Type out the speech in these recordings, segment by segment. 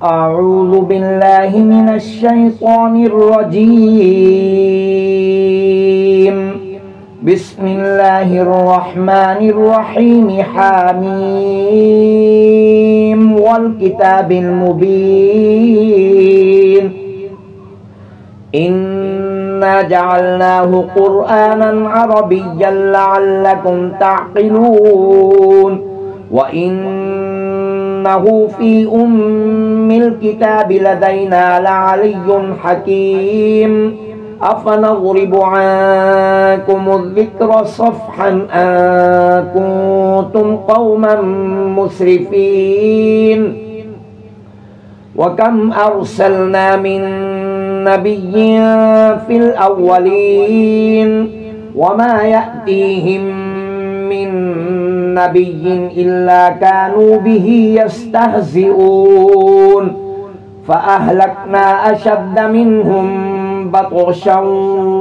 أعوذ بالله من الشيطان الرجيم. بسم الله الرحمن الرحيم. حميم والكتاب المبين. إنا جعلناه قرآنا عربيا لعلكم تعقلون. وإنه في أم الكتاب لدينا لعلي حكيم. أفنضرب عنكم الذكر صفحا أن كنتم قوما مسرفين. وكم أرسلنا من نبي في الأولين وما يأتيهم من نبي إلا كانوا به يستهزئون. فأهلكنا أشد منهم بطشا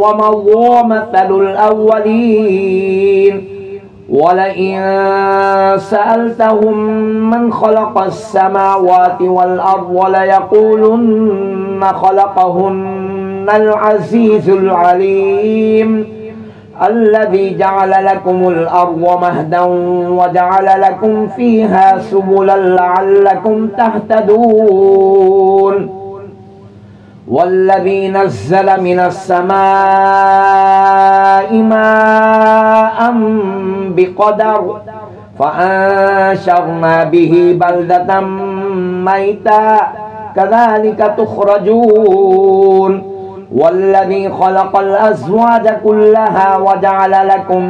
ومضى مثل الأولين. ولئن سألتهم من خلق السماوات والأرض ليقولن خلقهن العزيز العليم. الذي جعل لكم الأرض مهدا وجعل لكم فيها سبلا لعلكم تهتدون. والذي نزل من السماء ماء بقدر فأنشرنا به بلدة ميتا كذلك تخرجون. والذي خلق الأزواج كلها وجعل لكم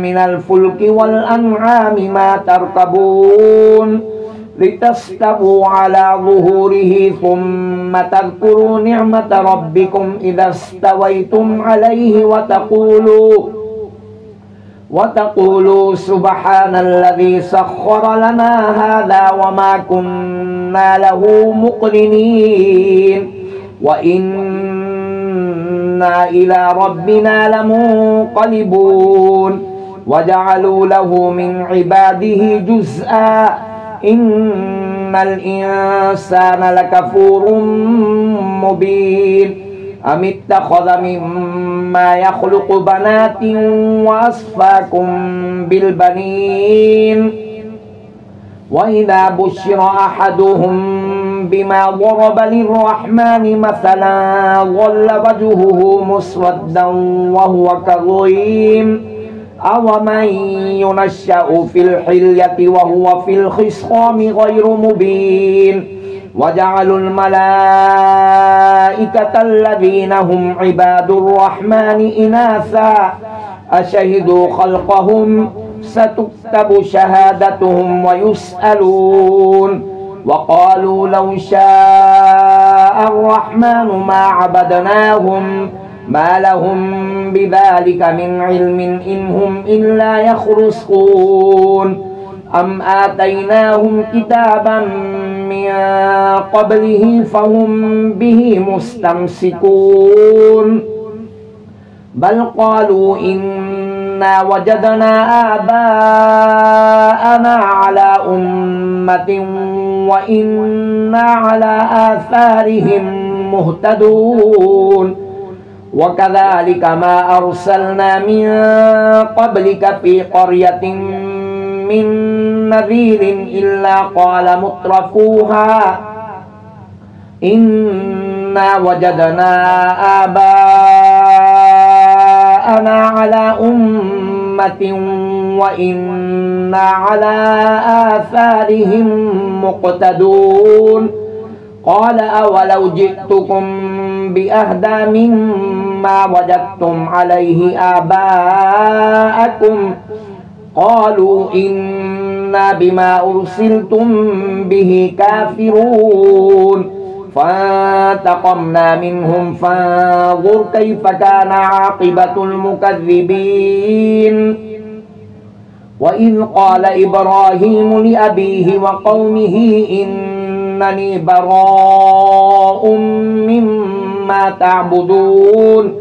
من الفلك والأنعام ما تركبون لتستووا على ظهوره ثم تذكروا نعمة ربكم إذا استويتم عليه وتقولوا سبحان الذي سخر لنا هذا وما كنا له مقرنين وإنا إلى ربنا لمنقلبون. وجعلوا له من عباده جزءا إن الإنسان لكفور مبين. أم اتخذ مما يخلق بنات وأصفاكم بالبنين. وإذا بشر أحدهم بما ضرب للرحمن مثلا ظل وجهه مسودا وهو كظيم. أومن ينشأ في الحلية وهو في الخصام غير مبين. وجعلوا الملائكة الذين هم عباد الرحمن إناثا أشهدوا خلقهم ستكتب شهادتهم ويسألون. وقالوا لو شاء الرحمن ما عبدناهم ما لهم بذلك من علم إن هم إلا يخرصون. أم آتيناهم كتابا من قبله فهم به مستمسكون. بل قالوا إنا وجدنا آباءنا على أمة وإنا على آثارهم مهتدون. وكذلك ما أرسلنا من قبلك في قرية من نذير إلا قال مترفوها إنا وجدنا آباءنا على أمة وإنا على آثارهم مقتدون. قال أولو جئتكم بأهدى مما وجدتم عليه آباءكم قالوا إنا بما أرسلتم به كافرون. فانتقمنا منهم فانظر كيف كان عاقبة المكذبين. وإذ قال إبراهيم لأبيه وقومه إنني براء مما تعبدون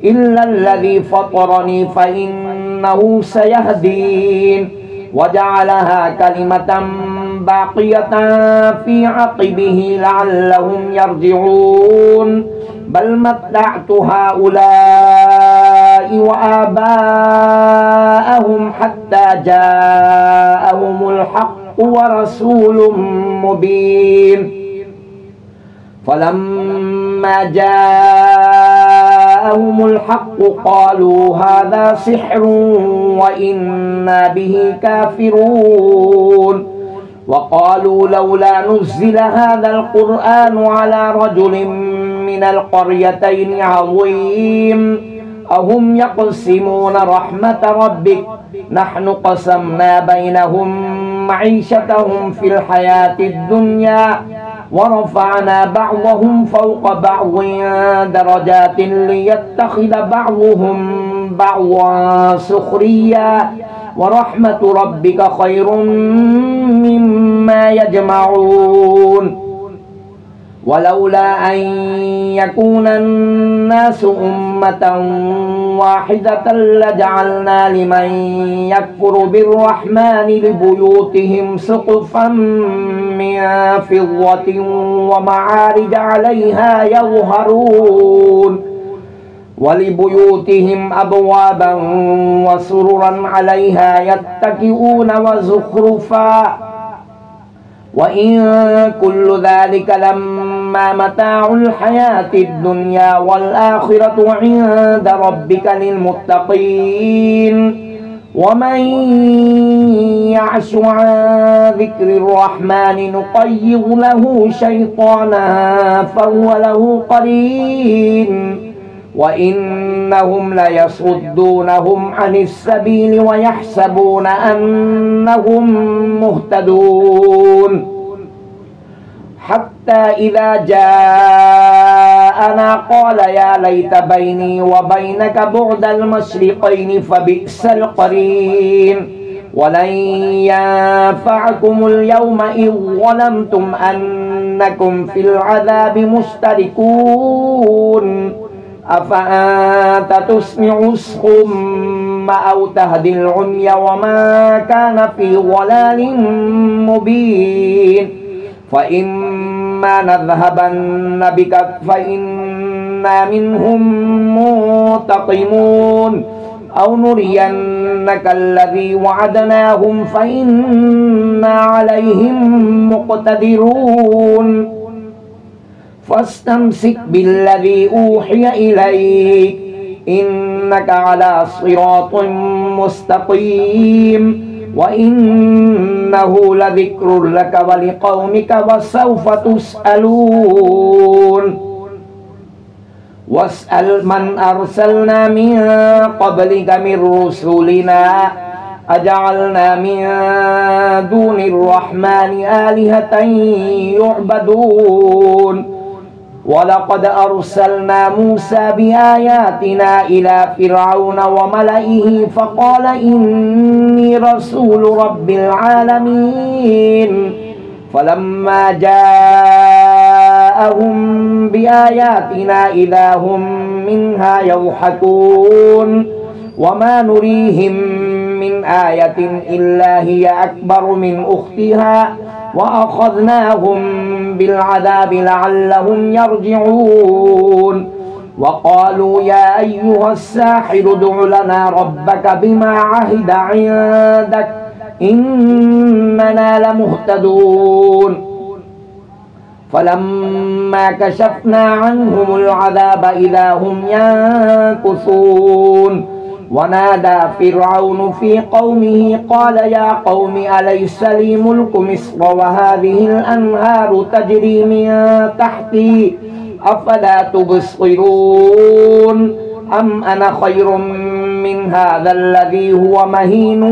إلا الذي فطرني فإنه سيهدين. وجعلها كلمة باقية في عقبه لعلهم يرجعون بل متعت هؤلاء وآباءهم حتى جاءهم الحق ورسول مبين فلما جاءهم الحق قالوا هذا سحر وإنا به كافرون وقالوا لولا نزل هذا القرآن على رجل من القريتين عظيم أهم يقسمون رحمة ربك نحن قسمنا بينهم معيشتهم في الحياة الدنيا ورفعنا بعضهم فوق بعض درجات ليتخذ بعضهم بعضا سخريا ورحمة ربك خير مما يجمعون ولولا أن يكون الناس أمة واحدة لجعلنا لمن يكفر بالرحمن لبيوتهم سقفا من فضة ومعارج عليها يظهرون ولبيوتهم أبوابا وسررا عليها يتكئون وزخرفا وإن كل ذلك لما متاع الحياة الدنيا والآخرة عند ربك للمتقين ومن يعش عن ذكر الرحمن نقيض له شيطانا فهو له قرين وإنهم ليصدونهم عن السبيل ويحسبون أنهم مهتدون حتى إذا جاءنا قال يا ليت بيني وبينك بعد المشرقين فبئس القرين ولن ينفعكم اليوم إذ ظلمتم أنكم في العذاب مشتركون أفأنت تسمع الصم أو تهدي العمي وما كان في ضلال مبين فإما نذهبن بك فإنا منهم منتقمون أو نرينك الذي وعدناهم فإنا عليهم مقتدرون فاستمسك بالذي أوحي إليك إنك على صراط مستقيم وإنه لذكر لك ولقومك وسوف تسألون واسأل من أرسلنا من قبلك من رسلنا أجعلنا من دون الرحمن آلهة يعبدون ولقد أرسلنا موسى بآياتنا إلى فرعون وملئه فقال إني رسول رب العالمين فلما جاءهم بآياتنا إذا هم منها يضحكون وما نريهم من آية إلا هي أكبر من أختها وأخذناهم بالعذاب لعلهم يرجعون وقالوا يا أيها الساحر ادع لنا ربك بما عهد عندك إننا لمهتدون فلما كشفنا عنهم العذاب إذا هم ينكثون ونادى فرعون في قومه قال يا قوم أليس لي ملك مصر وهذه الأنهار تجري من تحتي أفلا تبصرون أم أنا خير من هذا الذي هو مهين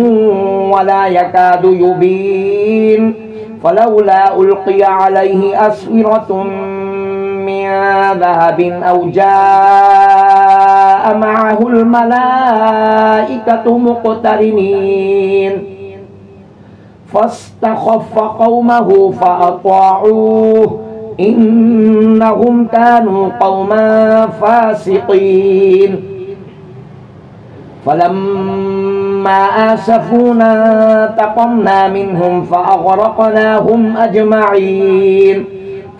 ولا يكاد يبين فلولا ألقي عليه أسورة من ذهب أو جاء معه الملائكة مقترنين فاستخف قومه فأطاعوه إنهم كانوا قوما فاسقين فلما فلما آسفونا انتقمنا منهم فأغرقناهم أجمعين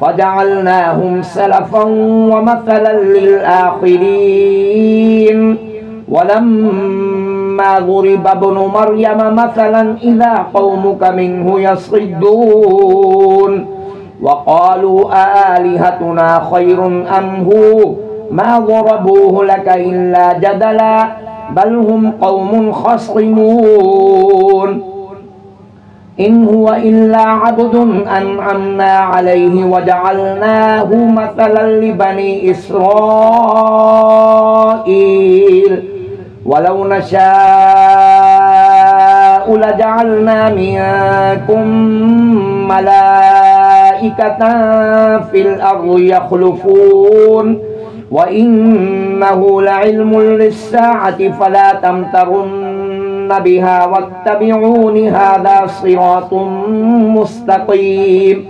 فجعلناهم سلفا ومثلا للآخرين ولما ضرب ابن مريم مثلا إذا قومك منه يصدون وقالوا أآلهتنا خير أم هو ما ضربوه لك إلا جدلا بل هم قوم خصمون إن هو إلا عبد أنعمنا عليه وجعلناه مثلا لبني إسرائيل ولو نشاء لجعلنا منكم ملائكة في الأرض يخلفون وإنه لعلم للساعة فلا تمترن بها واتبعون هذا صراط مستقيم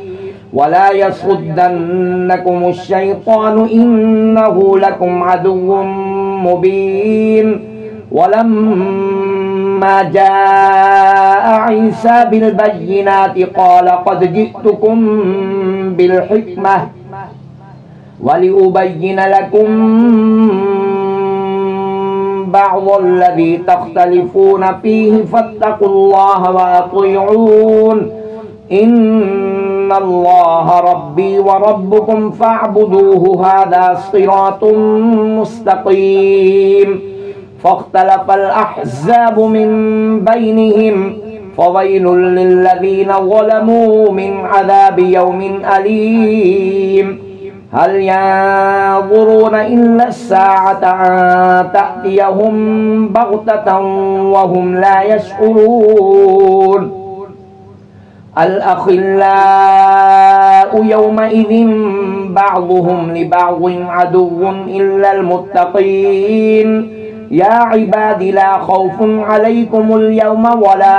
ولا يصدنكم الشيطان إنه لكم عدو مبين ولما جاء عيسى بالبينات قال قد جئتكم بالحكمة ولأبين لكم بعض الذي تختلفون فيه فاتقوا الله وأطيعون إن الله ربي وربكم فاعبدوه هذا صراط مستقيم فاختلف الأحزاب من بينهم فويل للذين ظلموا من عذاب يوم أليم هل ينظرون إلا الساعة أن تأتيهم بغتة وهم لا يشعرون الأخلاء يومئذ بعضهم لبعض عدو إلا المتقين يا عباد لا خوف عليكم اليوم ولا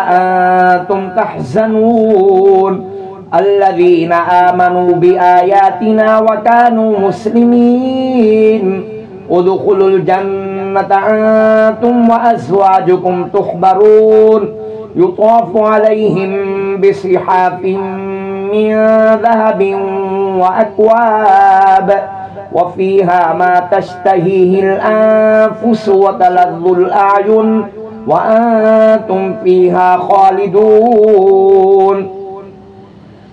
أنتم تحزنون الذين آمنوا بآياتنا وكانوا مسلمين ادخلوا الجنة أنتم وأزواجكم تحبرون يطاف عليهم بصحاف من ذهب وأكواب وفيها ما تشتهيه الأنفس وتلذ الأعين وأنتم فيها خالدون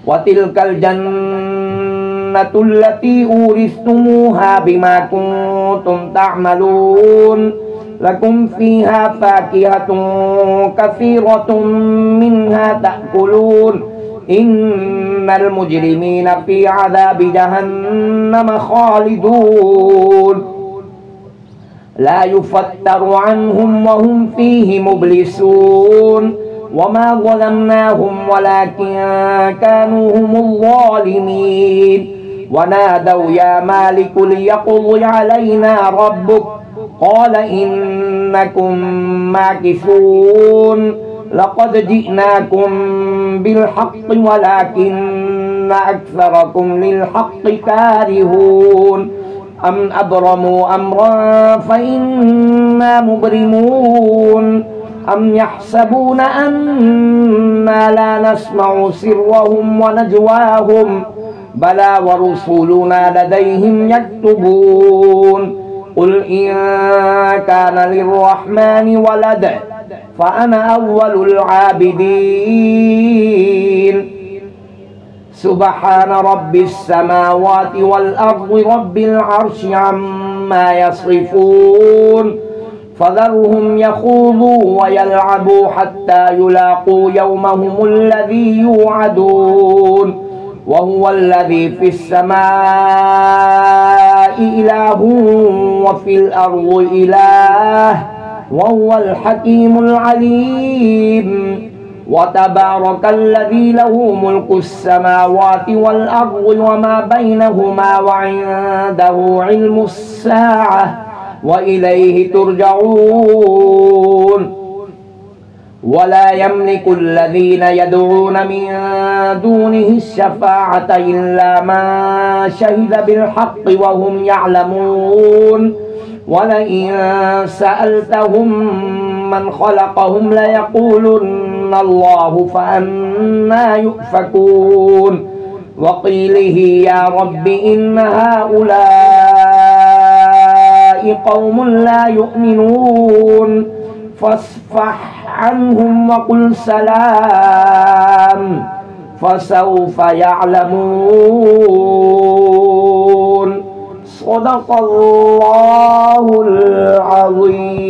وتلك الجنة التي أورثتموها بما كنتم تعملون لكم فيها فاكهة كثيرة منها تأكلون إن المجرمين في عذاب جهنم خالدون لا يفتر عنهم وهم فيه مبلسون وما ظلمناهم ولكن كانوا هم الظالمين ونادوا يا مالك ليقضي علينا ربك قال إنكم ماكثون لقد جئناكم بالحق ولكن أكثركم للحق كارهون أم أبرموا أمرا فإنا مبرمون أم يحسبون أنا لا نسمع سرهم ونجواهم بلى ورسولنا لديهم يكتبون قل إن كان للرحمن ولد فأنا أول العابدين سبحان رب السماوات والأرض رب العرش عما يصفون فذرهم يخوضوا ويلعبوا حتى يلاقوا يومهم الذي يوعدون وهو الذي في السماء إله وفي الأرض إله وهو الحكيم العليم وتبارك الذي له ملك السماوات والأرض وما بينهما وعنده علم الساعة وإليه ترجعون ولا يملك الذين يدعون من دونه الشفاعة إلا من شهد بالحق وهم يعلمون ولئن سألتهم من خلقهم ليقولن الله فأنى يؤفكون وقيله يا رب إن هؤلاء قوم لا يؤمنون فاصفح عنهم وقل سلام فسوف يعلمون صدق الله العظيم.